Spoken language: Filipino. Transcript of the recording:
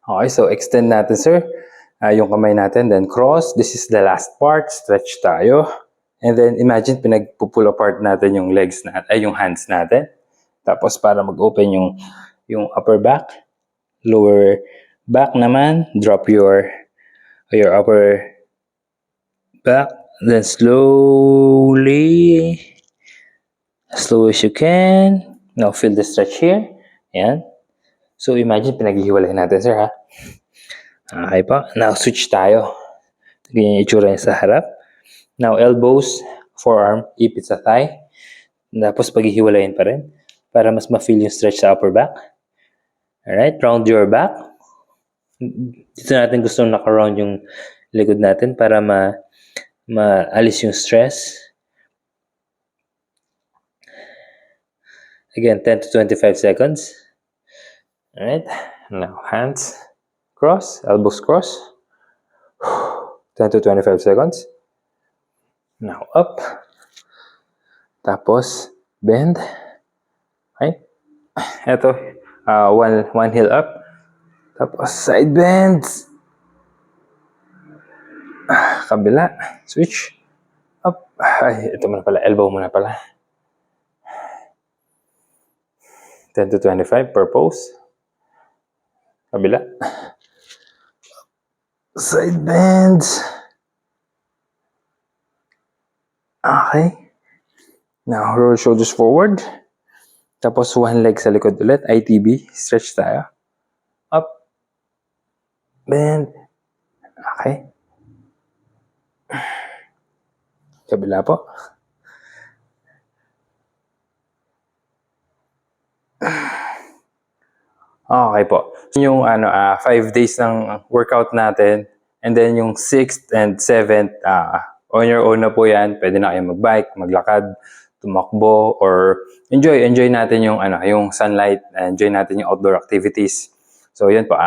Okay, so extend natin, sir. Yung kamay natin, then cross. This is the last part. Stretch tayo. And then imagine pinag-pull apart natin yung legs natin, yung hands natin. Tapos para mag-open yung upper back, lower back naman, drop your upper back, then slowly, as slow as you can. Now feel the stretch here. Ayan. So imagine pinaghihiwalay natin, sir, ha? Okay pa. Now switch tayo. Ganyan yung itsura niya sa harap. Now elbows, forearm, ipit sa thigh. Tapos paghihiwalayin pa rin para mas ma-feel yung stretch sa upper back. Alright, round your back. Dito natin gustong naka-round yung likod natin para maalis yung stress. Again, 10 to 25 seconds. Alright, now hands cross, elbows cross. 10 to 25 seconds. Now up. Tapos bend. Okay. Ito, one heel up. Tapos side bends. Kabila. Switch. Up. Ay, ito muna pala. Elbow muna pala. 10 to 25 per pose. Kabila. Side bends. Okay. Now, roll shoulders forward. Tapos one leg sa likod ulit. ITB. Stretch tayo. Up. Bend. Okay. Kabila po. Okay po. Yung 5 days ng workout natin, and then yung 6th and 7th, on your own na po yan. Pwede na kayo mag-bike, maglakad, tumakbo, or enjoy natin yung sunlight, enjoy natin yung outdoor activities. So yun po.